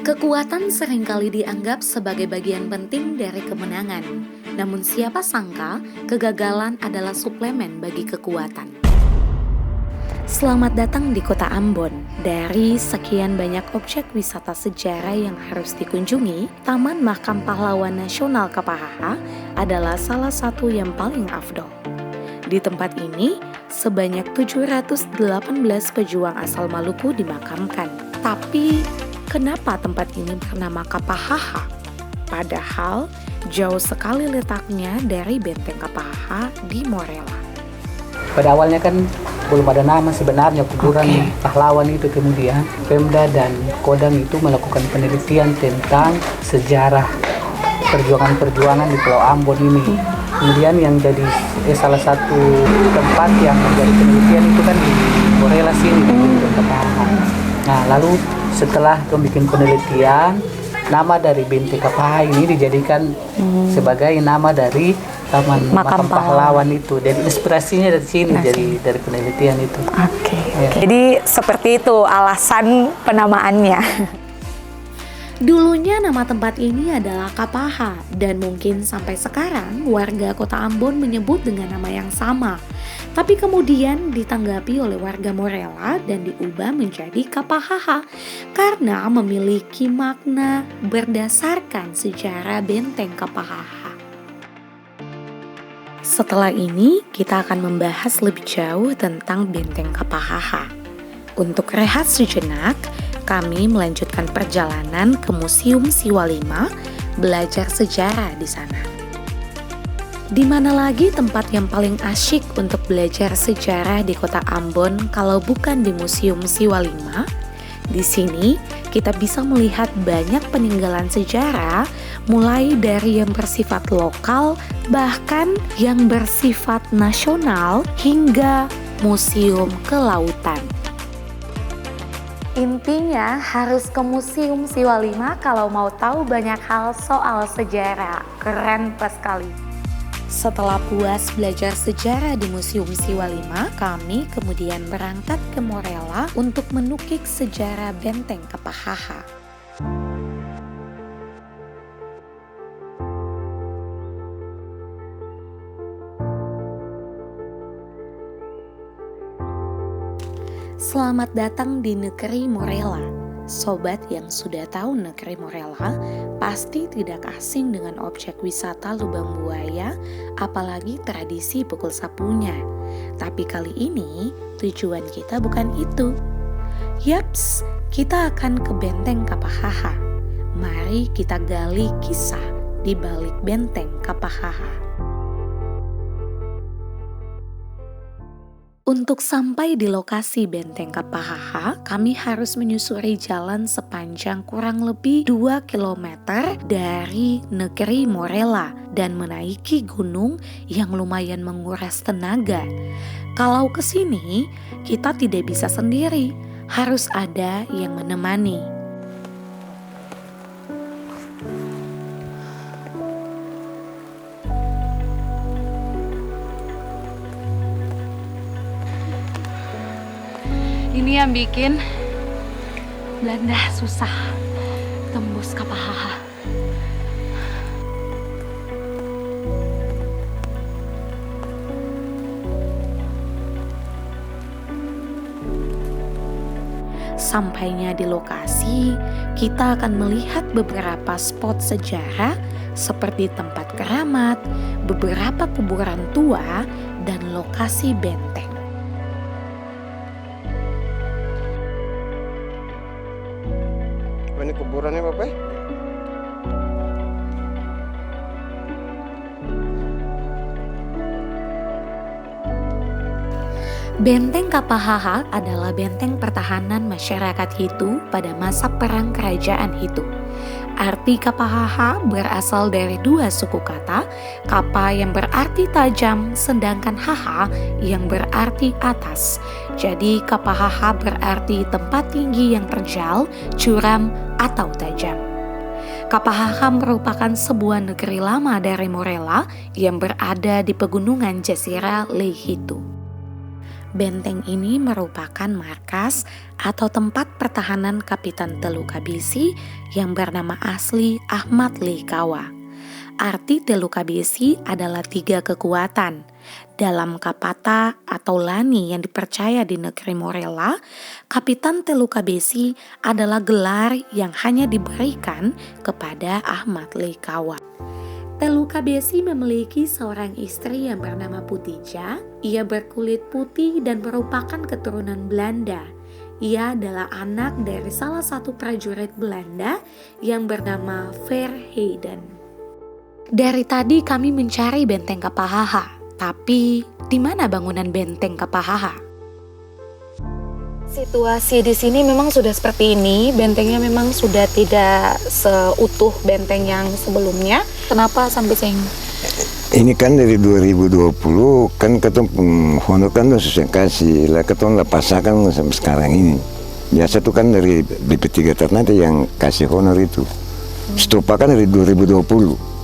Kekuatan seringkali dianggap sebagai bagian penting dari kemenangan. Namun siapa sangka kegagalan adalah suplemen bagi kekuatan. Selamat datang di Kota Ambon. Dari sekian banyak objek wisata sejarah yang harus dikunjungi, Taman Makam Pahlawan Nasional KPHH adalah salah satu yang paling afdol. Di tempat ini, sebanyak 718 pejuang asal Maluku dimakamkan. Tapi, kenapa tempat ini bernama KPHH? Padahal, jauh sekali letaknya dari Benteng KPHH di Morella. Pada awalnya kan belum ada nama sebenarnya kuburan pahlawan itu, kemudian Pemda dan Kodam itu melakukan penelitian tentang sejarah perjuangan-perjuangan di Pulau Ambon ini. Kemudian yang jadi salah satu tempat yang menjadi penelitian itu kan di Morella sini, di KPHH. Nah, lalu setelah membuat penelitian, nama dari Benteng KPHH ini dijadikan sebagai nama dari Taman Makam Pahlawan itu. Jadi inspirasinya dari sini, dari penelitian itu. Ya. Jadi seperti itu alasan penamaannya. Dulunya nama tempat ini adalah KPHH dan mungkin sampai sekarang warga Kota Ambon menyebut dengan nama yang sama. Tapi kemudian ditanggapi oleh warga Morella dan diubah menjadi KPHH karena memiliki makna berdasarkan sejarah Benteng KPHH. Setelah ini, kita akan membahas lebih jauh tentang Benteng KPHH. Untuk rehat sejenak, kami melanjutkan perjalanan ke Museum Siwa 5, belajar sejarah di sana. Di mana lagi tempat yang paling asyik untuk belajar sejarah di Kota Ambon kalau bukan di Museum Siwa 5? Di sini, kita bisa melihat banyak peninggalan sejarah, mulai dari yang bersifat lokal, bahkan yang bersifat nasional, hingga museum kelautan. Intinya harus ke Museum Siwa 5 kalau mau tahu banyak hal soal sejarah. Keren pas sekali. Setelah puas belajar sejarah di Museum Siwa 5, kami kemudian berangkat ke Morella untuk menukik sejarah Benteng KPHH. Selamat datang di negeri Morella. Sobat yang sudah tahu negeri Morella pasti tidak asing dengan objek wisata lubang buaya, apalagi tradisi pukul sapunya. Tapi kali ini tujuan kita bukan itu. Yaps, kita akan ke Benteng KPHH. Mari kita gali kisah di balik Benteng KPHH. Untuk sampai di lokasi Benteng KPHH, kami harus menyusuri jalan sepanjang kurang lebih 2 km dari negeri Morella dan menaiki gunung yang lumayan menguras tenaga. Kalau ke sini, kita tidak bisa sendiri, harus ada yang menemani. Ini yang bikin Belanda susah tembus KPHH. Sampainya di lokasi, kita akan melihat beberapa spot sejarah seperti tempat keramat, beberapa kuburan tua, dan lokasi benteng. Ini kuburannya Bapak? Benteng KPHH adalah benteng pertahanan masyarakat Hitu pada masa Perang Kerajaan Hitu. Arti KPHH berasal dari dua suku kata, kapa yang berarti tajam, sedangkan haha yang berarti atas. Jadi KPHH berarti tempat tinggi yang terjal, curam, atau tajam. KPHH merupakan sebuah negeri lama dari Morella yang berada di pegunungan Jazirah Lehitu. Benteng ini merupakan markas atau tempat pertahanan Kapitan Telukabisi yang bernama asli Ahmad Likawa. Arti Telukabisi adalah 3 kekuatan. Dalam Kapata atau Lani yang dipercaya di negeri Morella, Kapitan Telukabisi adalah gelar yang hanya diberikan kepada Ahmad Likawa. Telukabisi memiliki seorang istri yang bernama Putija. Ia berkulit putih dan merupakan keturunan Belanda. Ia adalah anak dari salah satu prajurit Belanda yang bernama Verheiden. Dari tadi kami mencari benteng Kapahaha, tapi di mana bangunan benteng Kapahaha? Situasi di sini memang sudah seperti ini, bentengnya memang sudah tidak seutuh benteng yang sebelumnya. Kenapa sampai sayang? Ini kan dari 2020 kan ketemu honor kan udah susah kasih lah, ketemu lah pasakan sampai sekarang ini. Biasa tuh kan dari BP3 Ternate yang kasih honor itu. Stupa kan dari 2020.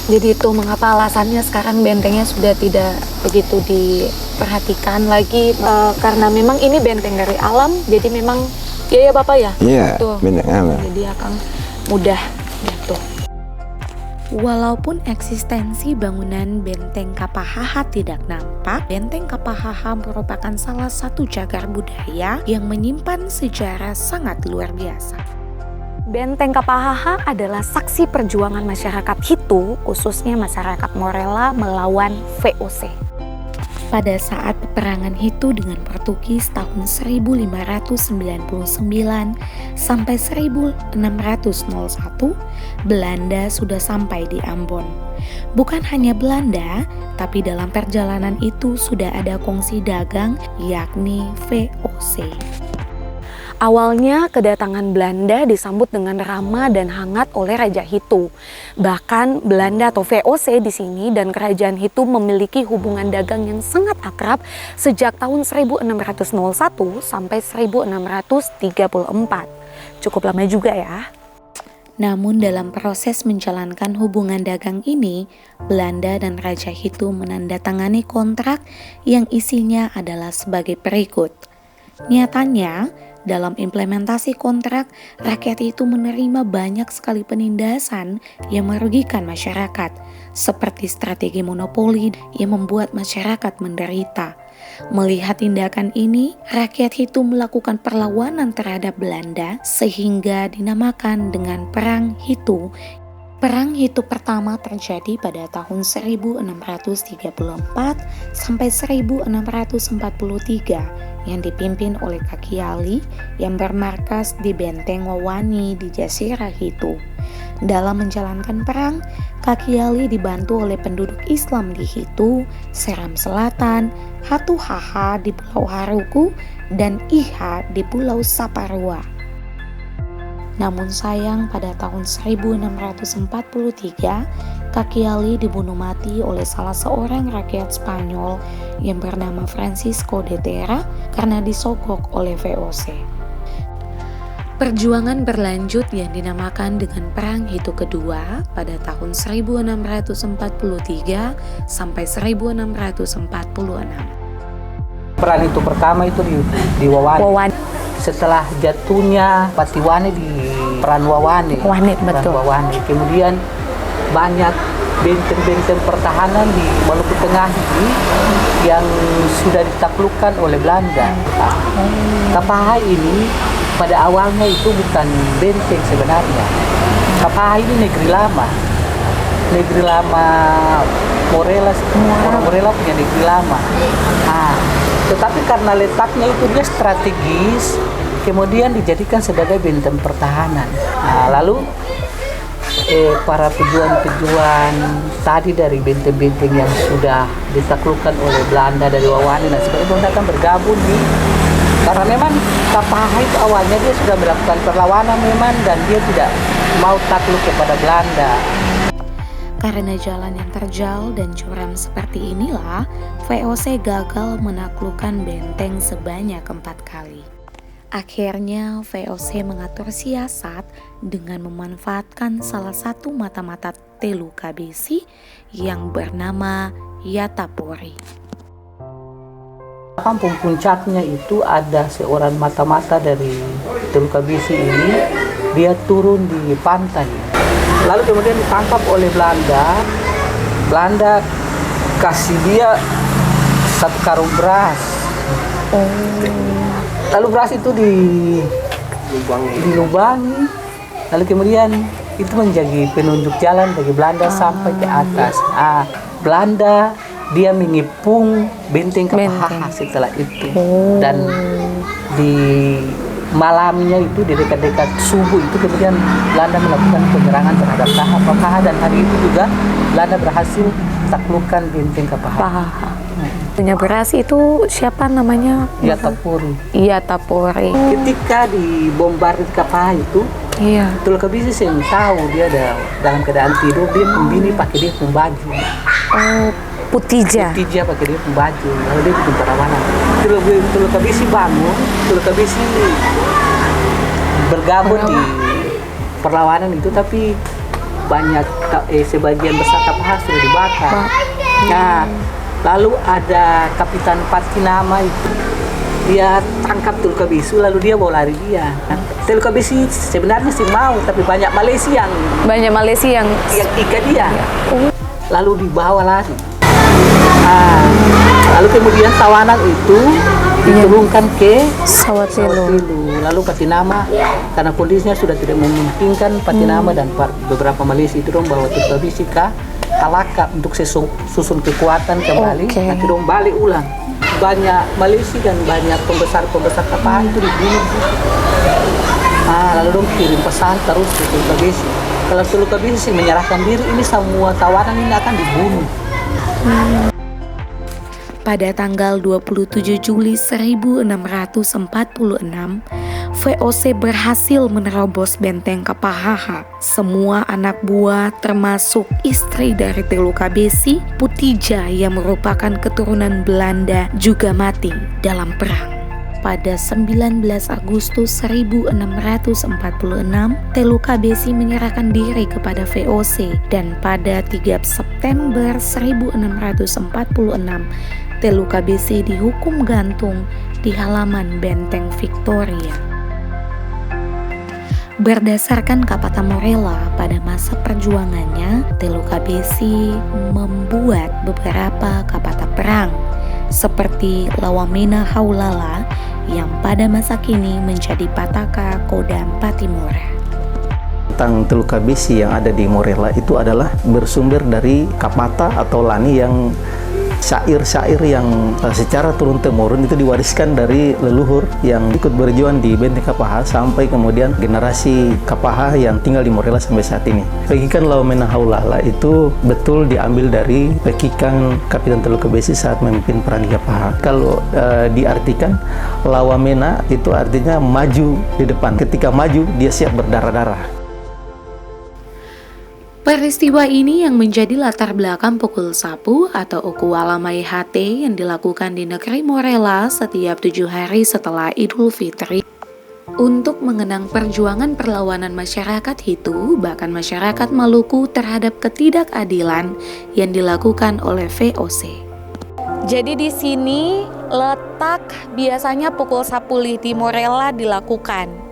Jadi itu mengapa alasannya sekarang bentengnya sudah tidak begitu diperhatikan lagi, karena memang ini benteng dari alam, jadi memang ya Bapak ya? Iya, gitu. benteng alam. Jadi akan mudah gitu. Walaupun eksistensi bangunan benteng Kapahaha tidak nampak, benteng Kapahaha merupakan salah satu cagar budaya yang menyimpan sejarah sangat luar biasa. Benteng Kapahaha adalah saksi perjuangan masyarakat Hitu, khususnya masyarakat Morella melawan VOC. Pada saat peperangan Hitu dengan Portugis tahun 1599 sampai 1601, Belanda sudah sampai di Ambon. Bukan hanya Belanda, tapi dalam perjalanan itu sudah ada kongsi dagang, yakni VOC. Awalnya kedatangan Belanda disambut dengan ramah dan hangat oleh Raja Hitu. Bahkan Belanda atau VOC di sini dan Kerajaan Hitu memiliki hubungan dagang yang sangat akrab sejak tahun 1601 sampai 1634. Cukup lama juga ya. Namun dalam proses menjalankan hubungan dagang ini, Belanda dan Raja Hitu menandatangani kontrak yang isinya adalah sebagai berikut. Nyatanya, dalam implementasi kontrak, rakyat itu menerima banyak sekali penindasan yang merugikan masyarakat, seperti strategi monopoli yang membuat masyarakat menderita. Melihat tindakan ini, rakyat Hitu melakukan perlawanan terhadap Belanda sehingga dinamakan dengan Perang Hitu. Perang Hitu pertama terjadi pada tahun 1634 sampai 1643 yang dipimpin oleh Kaki Ali yang bermarkas di Benteng Wawani di Jazirah Hitu. Dalam menjalankan perang, Kaki Ali dibantu oleh penduduk Islam di Hitu, Seram Selatan, Hatu-Haha di Pulau Haruku, dan Iha di Pulau Saparua. Namun sayang pada tahun 1643, Kaki Ali dibunuh mati oleh salah seorang rakyat Spanyol yang bernama Francisco de Terra karena disogok oleh VOC. Perjuangan berlanjut yang dinamakan dengan Perang Hitu Kedua pada tahun 1643 sampai 1646. Peran itu pertama itu di Wawani. Setelah jatuhnya Patiwani di peran Wawani. Betul. Wawani. Kemudian banyak benteng-benteng pertahanan di Maluku Tengah ini yang sudah ditaklukkan oleh Belanda. Kapahaha ini pada awalnya itu bukan benteng sebenarnya. Kapahaha ini negeri lama. Negeri lama Morella, orang Morella punya negeri lama. Tetapi karena letaknya itu dia strategis, kemudian dijadikan sebagai benteng pertahanan. Lalu para pejuang-pejuang tadi dari benteng-benteng yang sudah ditaklukkan oleh Belanda dari Wawani dan sebagainya akan bergabung karena memang Kapahaha itu awalnya dia sudah melakukan perlawanan memang dan dia tidak mau takluk kepada Belanda. Karena jalan yang terjal dan curam seperti inilah, VOC gagal menaklukkan benteng sebanyak 4 kali. Akhirnya VOC mengatur siasat dengan memanfaatkan salah satu mata-mata Telukabisi yang bernama Yatapori. Kampung puncaknya itu ada seorang mata-mata dari Teluk Kabisi ini, dia turun di pantai. Lalu kemudian ditangkap oleh Belanda. Belanda kasih dia 1 karung beras. Lalu beras itu dilubangi. Lalu kemudian itu menjadi penunjuk jalan bagi Belanda sampai ke atas. Belanda dia mengepung benteng Kapahaha setelah itu. Dan di malamnya itu di dekat-dekat subuh itu kemudian Belanda melakukan penyerangan terhadap Kapahaha, dan hari itu juga Belanda berhasil taklukkan benteng Kapahaha. Punya beras itu siapa namanya? Iya, Tapuri. Iya, Tapuri. Ketika dibombardir Kapahaha itu, Teluk Kabisi saya tahu dia ada dalam keadaan tidur, dia membini pakai dia baju. Putija pakai dia baju, lalu dia bikin perlawanan. Teluk Kabisi bangun, Teluk Kabisi bergabung di perlawanan itu, tapi banyak sebagian besar Kapahaha sudah dibakar. Nah, lalu ada Kapitan Patinama itu, dia tangkap Teluk Kabisi, lalu dia bawa lari dia. Teluk Kabisi sebenarnya sih mau, tapi banyak Malaysia yang ikat dia. Lalu dibawa lari. Lalu kemudian tawanan itu diturunkan ke Sawatilu. Lalu Patinama, karena kondisinya sudah tidak memungkinkan, Patinama dan beberapa Malaysia itu dong bawa Teluk Kabisi ke Kalaka untuk susun kekuatan kembali. Nanti dong balik ulang. Banyak Malaysia dan banyak pembesar Kapahaha itu dibunuh. Lalu dong kirim pesan terus ke Teluk Kabisi. Kalau Teluk Kabisi menyerahkan diri, ini semua tawanan ini akan dibunuh. Pada tanggal 27 Juli 1646, VOC berhasil menerobos benteng Kapahaha. Semua anak buah termasuk istri dari Teluk Kabisi, Putija yang merupakan keturunan Belanda juga mati dalam perang. Pada 19 Agustus 1646, Teluk Kabisi menyerahkan diri kepada VOC, dan pada 3 September 1646, Teluk Kabisi dihukum gantung di halaman Benteng Victoria. Berdasarkan Kapata Morella, pada masa perjuangannya, Teluk Kabisi membuat beberapa kapata perang, seperti Lawamena Haulala yang pada masa kini menjadi Pataka Kodam Patimura. Tentang Teluk Kabisi yang ada di Morella itu adalah bersumber dari kapata atau lani yang syair-syair yang secara turun-temurun itu diwariskan dari leluhur yang ikut berjuang di Benteng Kapahaha sampai kemudian generasi Kapahaha yang tinggal di Morella sampai saat ini. Pekikan Lawamena Haulala itu betul diambil dari pekikan Kapitan Teluk Kabisi saat memimpin perang di Kapahaha. Kalau diartikan, Lawamena itu artinya maju di depan. Ketika maju, dia siap berdarah-darah. Peristiwa ini yang menjadi latar belakang pukul sapu atau Ukuwalamai HT yang dilakukan di negeri Morella setiap 7 hari setelah Idul Fitri untuk mengenang perjuangan perlawanan masyarakat Hitu, bahkan masyarakat Maluku terhadap ketidakadilan yang dilakukan oleh VOC. Jadi di sini letak biasanya pukul sapu di Morella dilakukan.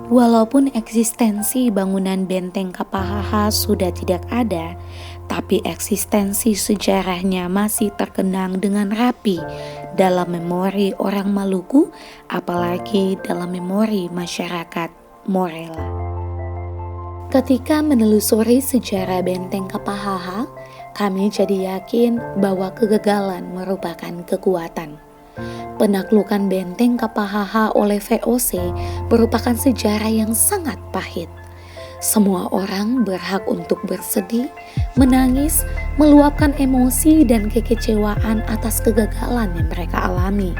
Walaupun eksistensi bangunan benteng Kapahaha sudah tidak ada, tapi eksistensi sejarahnya masih terkenang dengan rapi dalam memori orang Maluku, apalagi dalam memori masyarakat Morella. Ketika menelusuri sejarah benteng Kapahaha, kami jadi yakin bahwa kegagalan merupakan kekuatan. Penaklukan benteng Kapahaha oleh VOC merupakan sejarah yang sangat pahit. Semua orang berhak untuk bersedih, menangis, meluapkan emosi dan kekecewaan atas kegagalan yang mereka alami.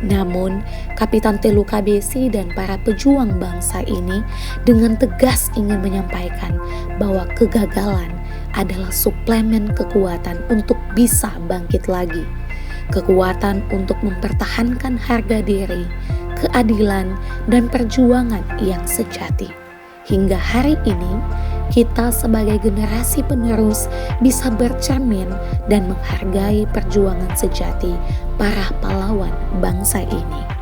Namun, Kapitan Teluk Kabisi dan para pejuang bangsa ini dengan tegas ingin menyampaikan bahwa kegagalan adalah suplemen kekuatan untuk bisa bangkit lagi. Kekuatan untuk mempertahankan harga diri, keadilan, dan perjuangan yang sejati. Hingga hari ini, kita sebagai generasi penerus bisa bercermin dan menghargai perjuangan sejati para pahlawan bangsa ini.